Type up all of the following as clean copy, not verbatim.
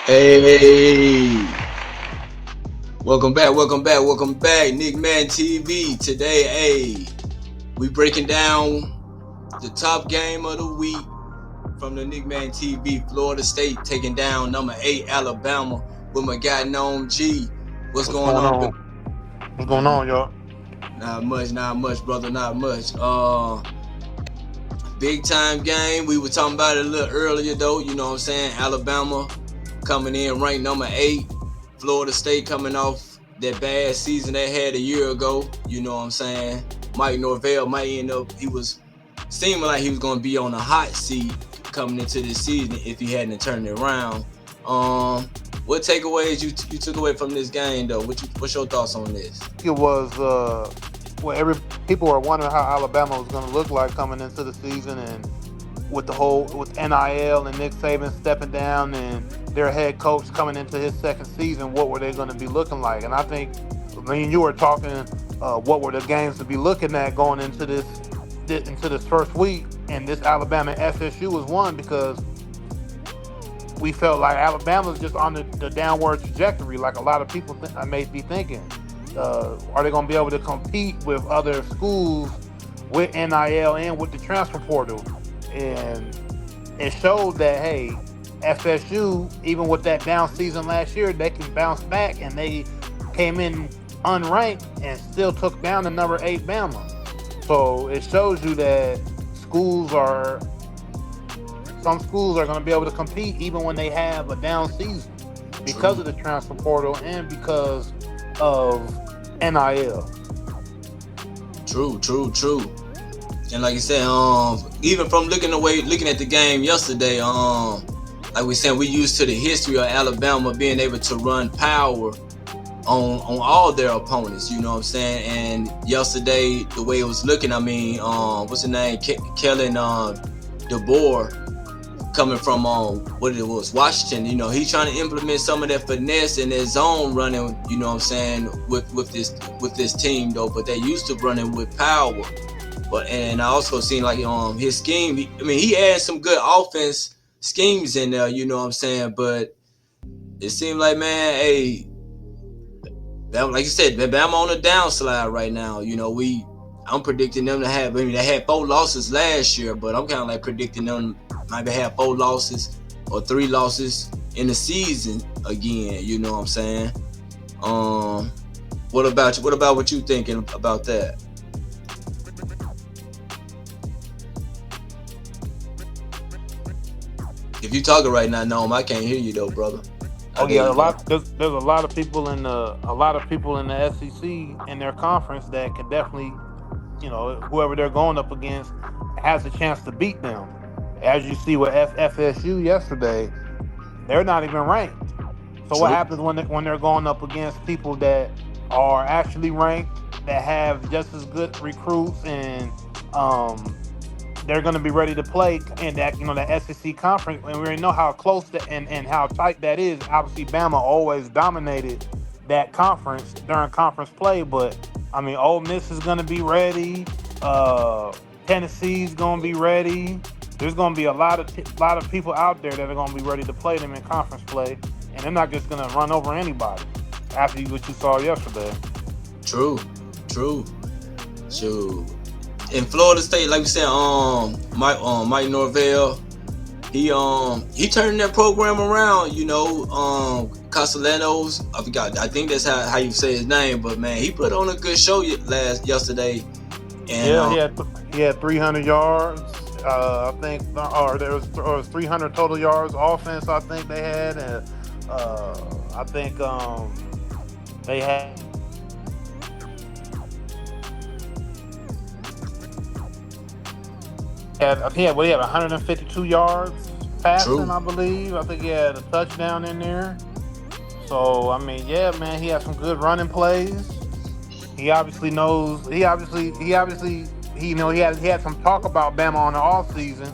Hey, welcome back. Nick Man TV. Today, we breaking down the top game of the week from the Nick Man TV. Florida State taking down number 8 Alabama with my guy Nome G. What's What's going going on? on? What's going Mm, on, y'all? not much, brother, not much. Big time game. We were talking about it a little earlier though. You know what I'm saying? Alabama coming in ranked number 8. Florida State coming off that bad season they had a year ago. You know what I'm saying? Mike Norvell might end up. He was seeming like he was going to be on a hot seat coming into this season if he hadn't turned it around. What takeaways you took away from this game though? What's your thoughts on this? It was every people were wondering how Alabama was going to look like coming into the season, and with NIL and Nick Saban stepping down and their head coach coming into his second season, what were they going to be looking like? And I think, me and you were talking, what were the games to be looking at going into this first week, and this Alabama FSU was one because we felt like Alabama's just on the downward trajectory, like a lot of people may be thinking. Are they going to be able to compete with other schools with NIL and with the transfer portal? And it showed that, hey, FSU, even with that down season last year, they can bounce back, and they came in unranked and still took down the number 8 Bama. So it shows you that some schools are going to be able to compete even when they have a down season because of the transfer portal and because of NIL. True. And like you said, even from looking at the game yesterday, like we said, we used to the history of Alabama being able to run power on all their opponents. You know what I'm saying? And yesterday, the way it was looking, I mean, what's his name, Kellen DeBoer, coming from what it was, Washington. You know, he's trying to implement some of that finesse in their zone running. You know what I'm saying, with this team though. But they used to running with power. And I also seen like his scheme. He had some good offense schemes in there. You know what I'm saying, but it seemed like, man, hey, like you said, Bama on a downslide right now. You know, I'm predicting them to have. They had 4 losses last year, but I'm kind of like predicting them maybe have 4 losses or 3 losses in the season again. You know what I'm saying? What about you? What you thinking about that? If you talking right now, Noam, I can't hear you though, brother. Oh There yeah, you go. there's a lot of people in the SEC in their conference that can definitely, whoever they're going up against has a chance to beat them. As you see with FSU yesterday, they're not even ranked. So what True. happens when they're going up against people that are actually ranked, that have just as good recruits, and they're going to be ready to play in that SEC conference, and we already know how close and how tight that is. Obviously, Bama always dominated that conference during conference play, but I mean, Ole Miss is going to be ready. Tennessee's going to be ready. There's going to be a lot of people out there that are going to be ready to play them in conference play, and they're not just going to run over anybody after what you saw yesterday. True. In Florida State, like we said, Mike Norvell, he turned that program around. You know, Castellanos, I forgot. I think that's how you say his name, but man, he put on a good show yesterday, and Yeah, he had 300 yards. I think, or there was 300 total yards offense. I think they had, and I think they had. I think he had 152 yards true. passing, I believe. I think he had a touchdown in there. So I mean, yeah, man, he had some good running plays. He obviously knows. He had some talk about Bama on the off season,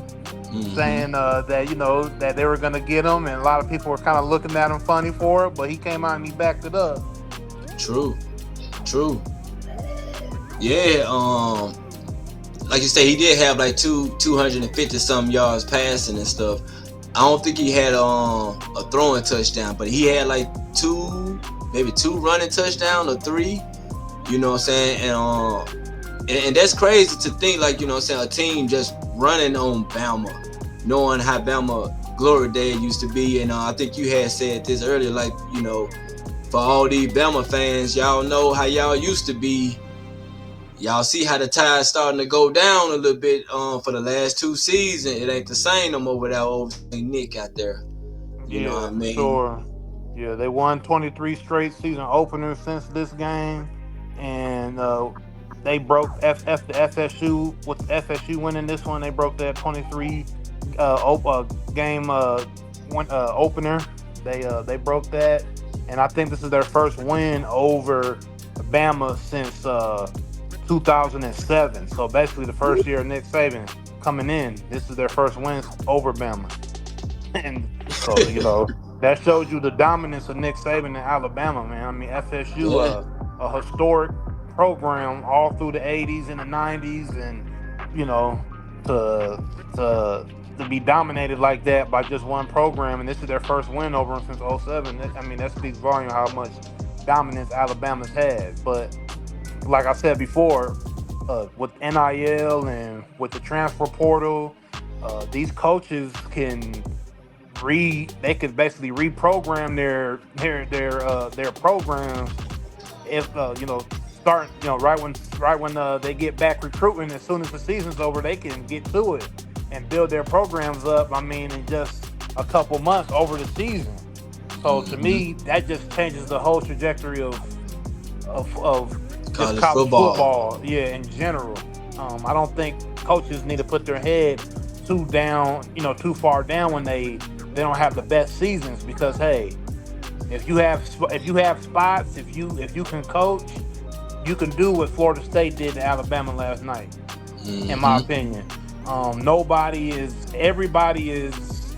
Hmm. saying that that they were gonna get him, and a lot of people were kind of looking at him funny for it. But he came out and he backed it up. True. True. Yeah. Like you say, he did have like 250 some yards passing and stuff. I don't think he had a throwing touchdown, but he had like maybe two running touchdown or three. You know what I'm saying? And that's crazy to think, like, you know what I'm saying, a team just running on Bama, knowing how Bama glory day used to be. And I think you had said this earlier, like, you know, for all these Bama fans, y'all know how y'all used to be. Y'all see how the tide's starting to go down a little bit for the last two seasons. It ain't the same no more without old Nick out there. You know what I Yeah, for mean? sure. Yeah, they won 23 straight season openers since this game, and they broke the FSU with FSU winning this one. They broke that 23 game opener. They broke that, and I think this is their first win over Bama since 2007. So basically, the first year of Nick Saban coming in, this is their first win over Bama. And so, that shows you the dominance of Nick Saban in Alabama, man. I mean, FSU, Yeah. a historic program all through the '80s and the '90s, and you know, to to be dominated like that by just one program, and this is their first win over them since '07. I mean, that speaks volume how much dominance Alabama's had. But like I said before, with NIL and with the transfer portal, these coaches they could basically reprogram their programs if start right when they get back recruiting. As soon as the season's over, they can get to it and build their programs up. I mean, in just a couple months over the season. So to Mm-hmm. me, that just changes the whole trajectory of just College college football. football, yeah, in general. I don't think coaches need to put their head too far down when they don't have the best seasons, because hey, if you have spots, if you can coach, you can do what Florida State did to Alabama last night. In my Mm-hmm. opinion, everybody is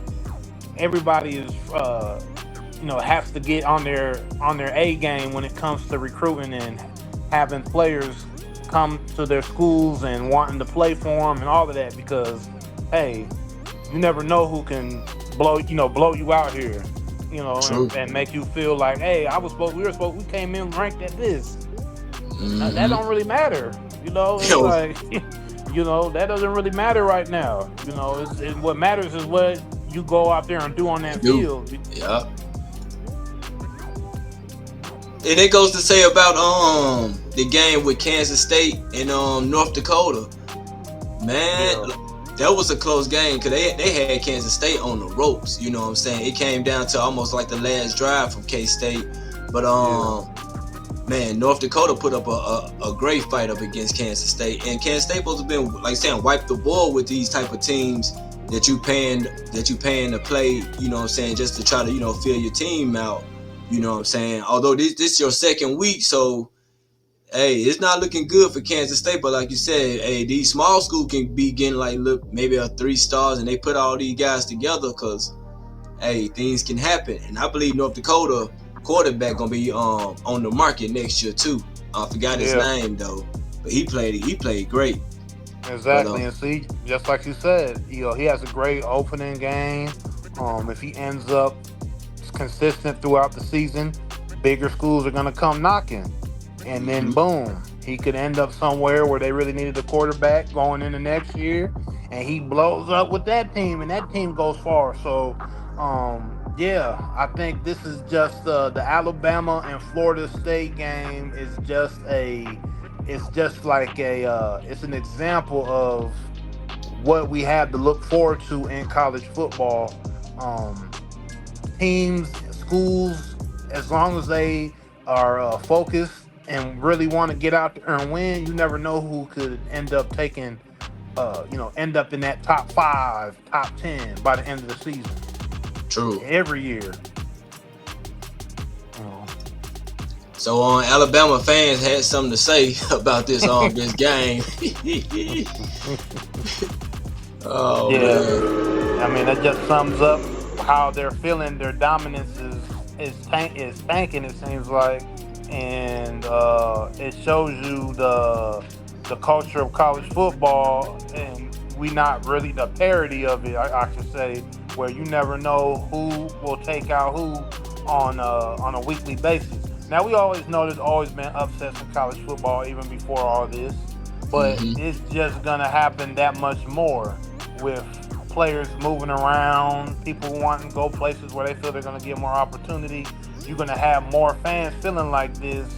has to get on their A game when it comes to recruiting and having players come to their schools and wanting to play for them and all of that, because hey, you never know who can blow you out here, True. and make you feel like, hey, we came in ranked at this. That Mm-hmm. don't really matter. It's Yo, like, that doesn't really matter right now. What matters is what you go out there and do on that do. field. Yeah. And it goes to say about the game with Kansas State and North Dakota. Man, Yeah, that was a close game because they had Kansas State on the ropes. You know what I'm saying? It came down to almost like the last drive from K State. But yeah, man, North Dakota put up a great fight up against Kansas State, and Kansas State supposed to been, like saying, wipe the board with these type of teams that you paying to play. You know what I'm saying? Just to try to fill your team out. You know what I'm saying? Although this is your second week, so hey, it's not looking good for Kansas State. But like you said, hey, these small schools can be getting like look maybe a 3 stars, and they put all these guys together because hey, things can happen. And I believe North Dakota quarterback gonna be on the market next year too. I forgot his yeah. name though, but he played great. But Exactly. And see, just like you said, he has a great opening game. If he ends up consistent throughout the season, bigger schools are gonna come knocking. And then mm-hmm, boom, he could end up somewhere where they really needed a quarterback going into next year, and he blows up with that team, and that team goes far. So, yeah, I think this is just the Alabama and Florida State game is it's just like it's an example of what we have to look forward to in college football. Um, Teams, schools, as long as they are focused and really want to get out there and win, you never know who could end up in that top five, top 10 by the end of the season. true. Every year. Uh, So Alabama fans had something to say about this game. Oh yeah, man. I mean that just sums up how they're feeling. Their dominance is tanking. It seems like, and it shows you the culture of college football, and we not really the parody of it. I should say where you never know who will take out who on a weekly basis. Now we always know there's always been upsets in college football even before all this, but Mm-hmm. it's just gonna happen that much more with players moving around, people wanting to go places where they feel they're gonna get more opportunity. You're gonna have more fans feeling like this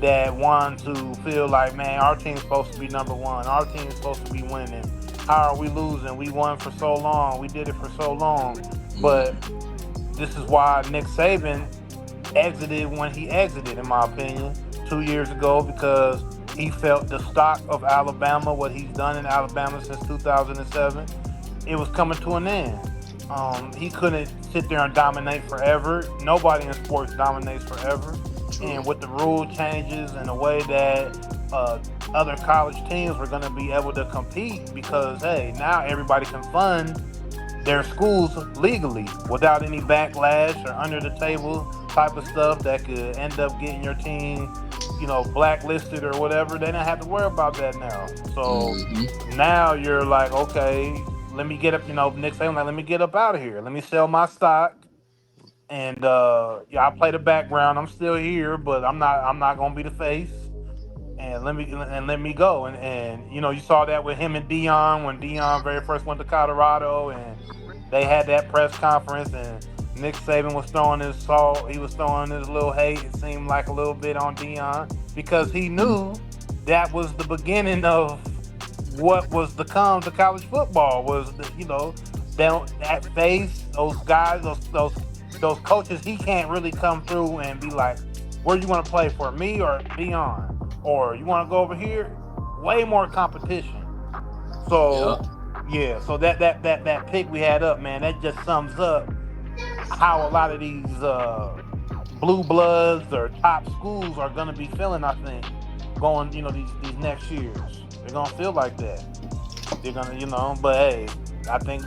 that want to feel like, man, our team's supposed to be number one. Our team's supposed to be winning. How are we losing? We won for so long. We did it for so long. But Mm-hmm. this is why Nick Saban exited when he exited, in my opinion, 2 years ago, because he felt the stock of Alabama, what he's done in Alabama since 2007, it was coming to an end. He couldn't sit there and dominate forever. Nobody in sports dominates forever. True. And with the rule changes and the way that other college teams were going to be able to compete, because hey, now everybody can fund their schools legally without any backlash or under the table type of stuff that could end up getting your team, blacklisted or whatever. They don't have to worry about that now. So Mm-hmm. now you're like, okay, let me get up. Nick saying like, let me get up out of here. Let me sell my stock. And yeah, I play the background. I'm still here, but I'm not gonna be the face. And let me go. And you saw that with him and Dion when Dion very first went to Colorado, and they had that press conference, and Nick Saban was throwing his salt. He was throwing his little hate. It seemed like a little bit on Dion because he knew that was the beginning of what was to come to college football. Was that face, those guys, those coaches. He can't really come through and be like, where you want to play for, me or Dion? Or you want to go over here? Way more competition. Yeah. So yeah, so that pick we had up, man, that just sums up how a lot of these blue bloods or top schools are gonna be feeling. I think going, these next years, they're gonna feel like that. They're gonna, but hey, I think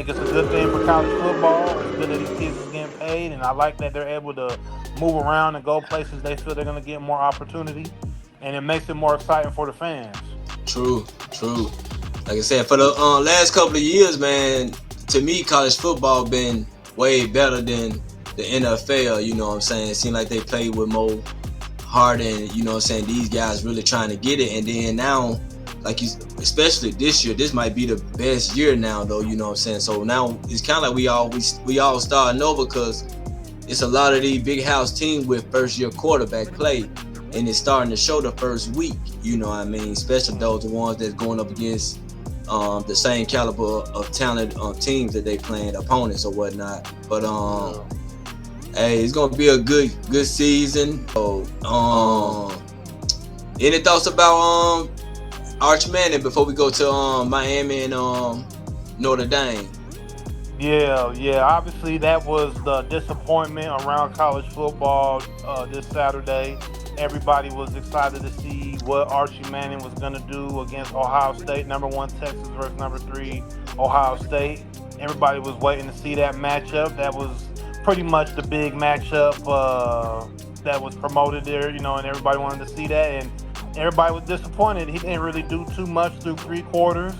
it's a good thing for college football. It's good that these kids is getting paid, and I like that they're able to move around and go places they feel they're gonna get more opportunity, and it makes it more exciting for the fans. True. True. Like I said, for the last couple of years, man, to me, college football been way better than the NFL. You know what I'm saying? It seemed like they played with more heart, and you know what I'm saying, these guys really trying to get it. And then now, like you, especially this year, this might be the best year now, though. You know what I'm saying? So now it's kind of like we all starting over because it's a lot of these big house teams with first year quarterback play, and it's starting to show the first week. You know what I mean? Especially those the ones that's going up against the same caliber of talent teams that they playing opponents or whatnot. But Yeah. hey, it's gonna be a good season. So any thoughts about Arch Manning before we go to Miami and Notre Dame? Yeah, yeah. Obviously, that was the disappointment around college football this Saturday. Everybody was excited to see what Archie Manning was going to do against Ohio State, number one Texas versus number three Ohio State. Everybody was waiting to see that matchup. That was pretty much the big matchup that was promoted there, and everybody wanted to see that. And everybody was disappointed. He didn't really do too much through 3 quarters.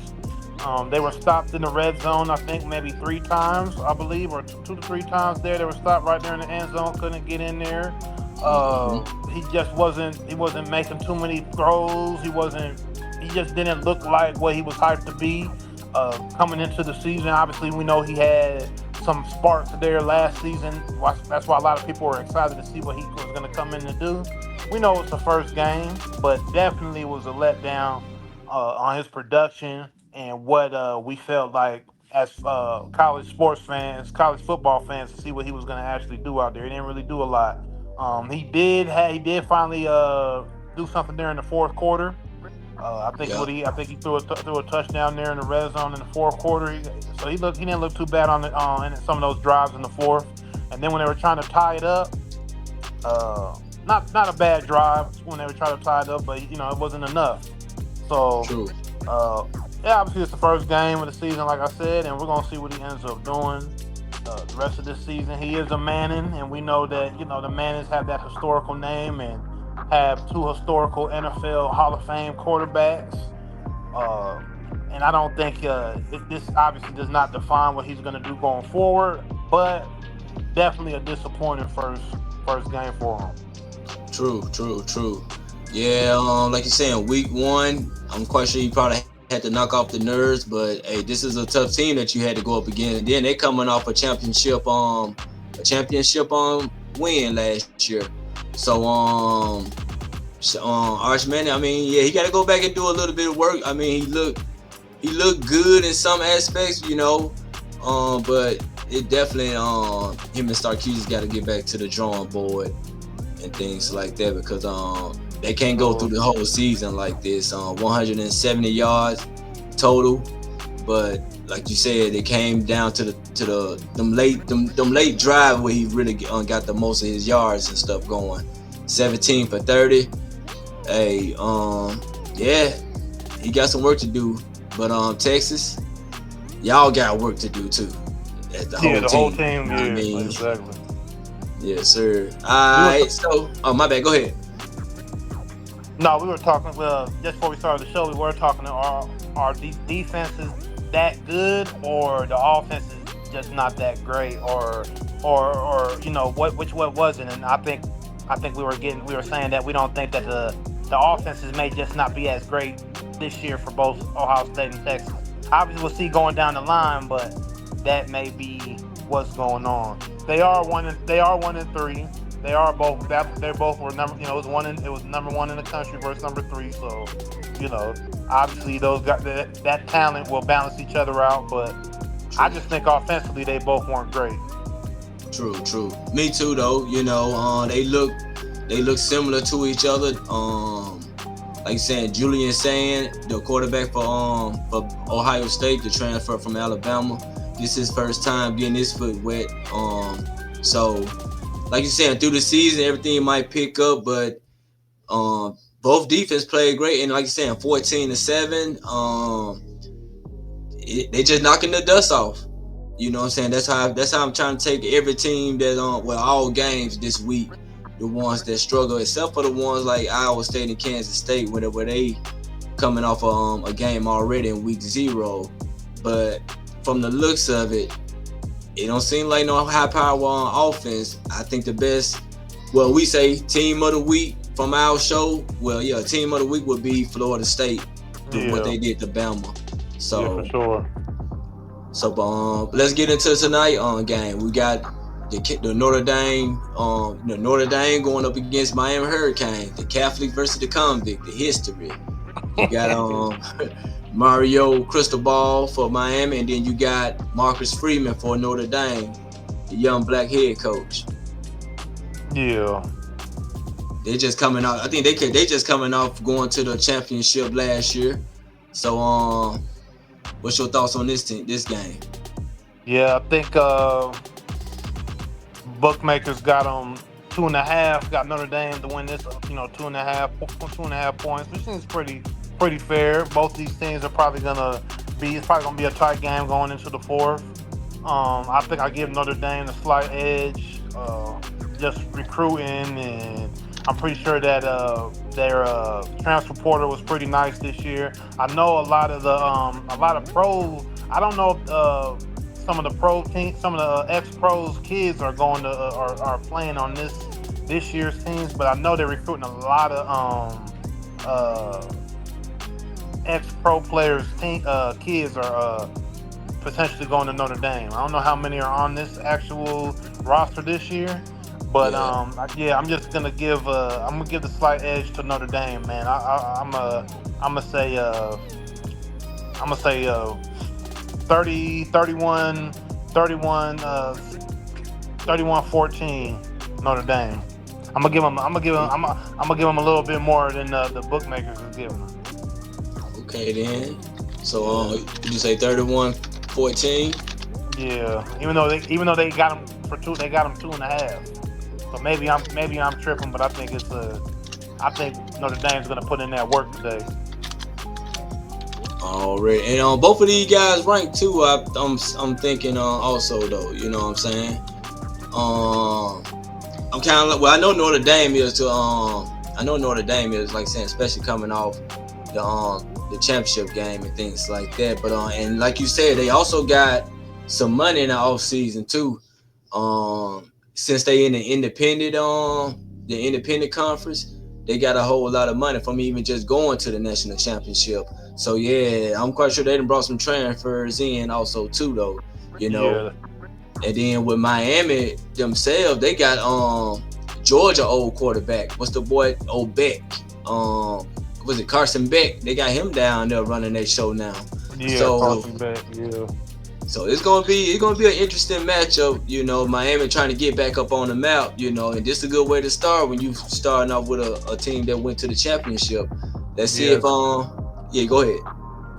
They were stopped in the red zone, I think maybe 3 times, I believe, or 2 to 3 times there. They were stopped right there in the end zone, couldn't get in there. Mm-hmm. He just wasn't making too many throws. He just didn't look like what he was hyped to be coming into the season. Obviously, we know he had some sparks there last season. That's why a lot of people were excited to see what he was going to come in to do. We know it's the first game, but definitely was a letdown on his production and what we felt like as college sports fans, college football fans, to see what he was going to actually do out there. He didn't really do a lot. He did finally do something there in the fourth quarter. Yeah. I think he threw a touchdown there in the red zone in the fourth quarter. So he didn't look too bad in some of those drives in the fourth. And then when they were trying to tie it up, not a bad drive when they were trying to tie it up, but it wasn't enough. So True. yeah, obviously it's the first game of the season, like I said, and we're gonna see what he ends up doing the rest of this season. He is a Manning, and we know that the Mannings have that historical name and have two historical NFL Hall of Fame quarterbacks. Uh, and I don't think this obviously does not define what he's going to do going forward, but definitely a disappointing first game for him. True. Yeah, like you saying, week one, I'm quite sure you probably had to knock off the nerves, but hey, this is a tough team that you had to go up against. And then they coming off a championship win last year. So Arch Manning, I mean, yeah, he got to go back and do a little bit of work. I mean, he looked good in some aspects. But it definitely him and Starkey got to get back to the drawing board and things like that because they can't go through the whole season like this. 170 yards total, but like you said, it came down to them late drive where he really got the most of his yards and stuff going. 17 for 30. Hey, yeah, he got some work to do, but Texas, y'all got work to do too. The whole team. Yeah, I mean, exactly. Yes, sir. All right. So, my bad. Go ahead. No, we were talking. Just before we started the show, we were talking. Are these defenses that good, or the offense is just not that great, or what wasn't? And I think we were saying that we don't think that the offenses may just not be as great this year for both Ohio State and Texas. Obviously, we'll see going down the line, but that may be what's going on. They are 1-3. They are both. They both were number. It was number one in the country versus number 3. So, obviously those got that talent will balance each other out. But I just think offensively they both weren't great. True. Me too, though. They look similar to each other. Like you saying, Julian Sand, the quarterback for Ohio State, the transfer from Alabama. This is his first time getting his foot wet. So, like you said, through the season, everything might pick up, but both defense played great. And like you said, 14-7, they just knocking the dust off. You know what I'm saying? That's how I'm trying to take every team that all games this week, the ones that struggle, except for the ones like Iowa State and Kansas State, where they coming off a game already in week 0. But from the looks of it, it don't seem like no high power on offense. I think the best, we say team of the week from our show. Well, yeah, team of the week would be Florida State, what they did to Bama. So, yeah, for sure. So, let's get into tonight's game. We got the Notre Dame, Notre Dame going up against Miami Hurricane, the Catholic versus the Convict, the history. You got Mario Cristobal for Miami, and then you got Marcus Freeman for Notre Dame, the young black head coach. Yeah. They just coming out. I think they just coming off going to the championship last year. So, what's your thoughts on this game? Yeah, I think bookmakers got them 2.5. Got Notre Dame to win this. 2.5 points, which seems pretty fair. Both these teams are probably gonna be a tight game going into the 4th. I think I give Notre Dame the slight edge, just recruiting, and I'm pretty sure that their transfer portal was pretty nice this year. I know a lot of pros. I don't know if some of the pro teams, some of the ex-pros kids are going to are playing on this year's teams, but I know they're recruiting a lot of ex-pro players. Kids are potentially going to Notre Dame. I don't know how many are on this actual roster this year, but I'm just gonna give the slight edge to Notre Dame, man. I'm gonna say 30, 31, 14 Notre Dame. I'm gonna give them a little bit more than the bookmakers is giving them. Okay then. So did you say 31-14? Yeah. Even though they got them for 2, they got them 2.5. So maybe I'm tripping, but I think Notre Dame's gonna put in that work today. All right, and both of these guys ranked too. I'm thinking also though. You know what I'm saying? I'm kind of I know Notre Dame is too. I know Notre Dame is, like saying, especially coming off the championship game and things like that. But and like you said, they also got some money in the off season too. Since they in the independent conference, they got a whole lot of money from even just going to the national championship. So yeah, I'm quite sure they done brought some transfers in also too though. You know, Yeah. and then with Miami themselves, they got Georgia old quarterback. What's the boy old Beck? Was it Carson Beck? They got him down there running their show now. Yeah, So Carson Beck, yeah. so it's gonna be an interesting matchup. You know, Miami trying to get back up on the map. You know, and this is a good way to start when you starting off with a team that went to the championship. Let's see if yeah, go ahead.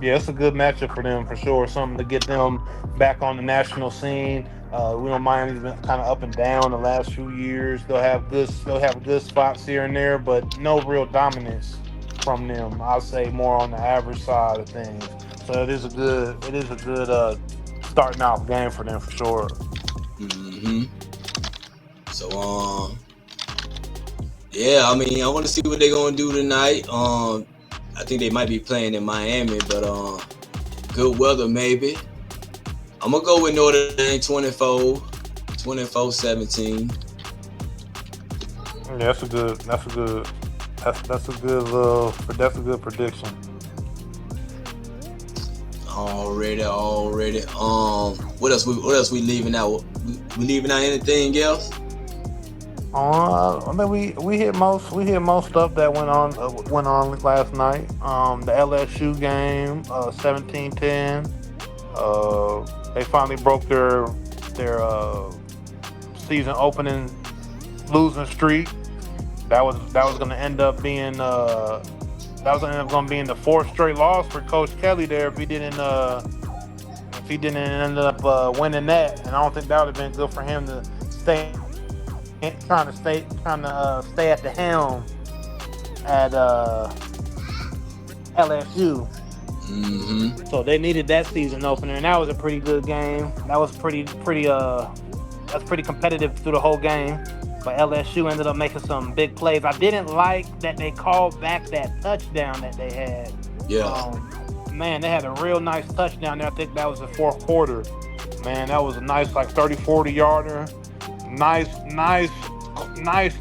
Yeah, it's a good matchup for them for sure. Something to get them back on the national scene. We know Miami's been kind of up and down the last few years. They'll have good spots here and there, but no real dominance from them. I'll say more on the average side of things. So it is a good starting out game for them for sure. Mm-hmm. So yeah, I mean, I want to see what they're gonna do tonight. I think they might be playing in Miami, but good weather maybe. I'm gonna go with Notre Dame 24-17. Yeah, that's a good prediction. Already. What else we leaving out? We leaving out anything else? I mean, we hit most stuff that went on last night. The LSU game, 17-10. They finally broke their season opening losing streak. That was going to end up being the fourth straight loss for Coach Kelly there if he didn't end up winning that. And I don't think that would have been good for him to stay trying to stay at the helm at LSU. Mm-hmm. So they needed that season opener, and that was a pretty good game. That was pretty competitive through the whole game. But LSU ended up making some big plays. I didn't like that they called back that touchdown that they had. Yeah. Man, they had a real nice touchdown there. I think that was the fourth quarter. Man, that was a nice 30-40 yarder. Nice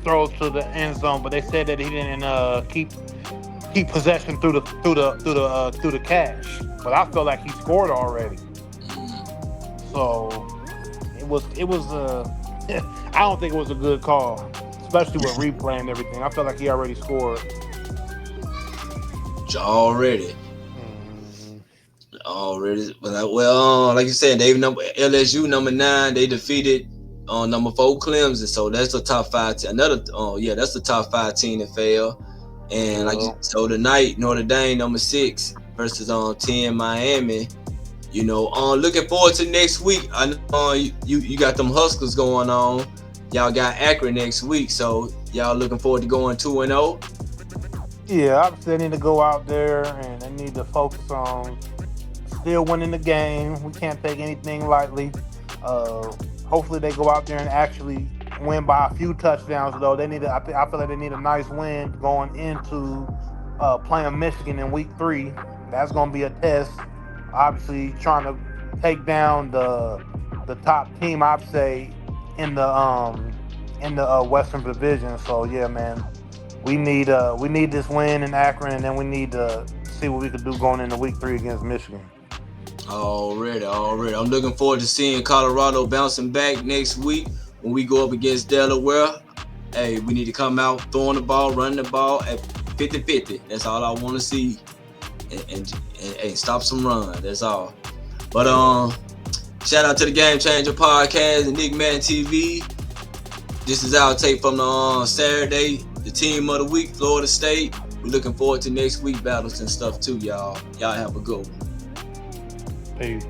throw to the end zone, but they said that he didn't keep possession through the cash. But I felt like he scored already. So it was I don't think it was a good call, especially with replay and everything. I felt like he already scored. Already. Well, like you said, LSU number 9. They defeated number 4 Clemson, so that's the top 5. That's the top 5 team that fell. And so tonight, Notre Dame number 6 versus 10 Miami. You know, looking forward to next week. I know you got them Huskers going on. Y'all got Akron next week, so y'all looking forward to going 2-0. Yeah, obviously they need to go out there and they need to focus on still winning the game. We can't take anything lightly. Hopefully they go out there and actually win by a few touchdowns. Though I feel like they need a nice win going into playing Michigan in week 3. That's going to be a test. Obviously, trying to take down the top team, I'd say, in the Western Division. So yeah, man, we need this win in Akron, and then we need to see what we could do going into week 3 against Michigan. Already. I'm looking forward to seeing Colorado bouncing back next week when we go up against Delaware. Hey, we need to come out throwing the ball, running the ball at 50-50. That's all I want to see. And stop some run. That's all. But shout out to the Game Changer Podcast and Nick Madden TV. This is our take from the Saturday, the team of the week, Florida State. We're looking forward to next week battles and stuff too, y'all. Y'all have a good one. Peace.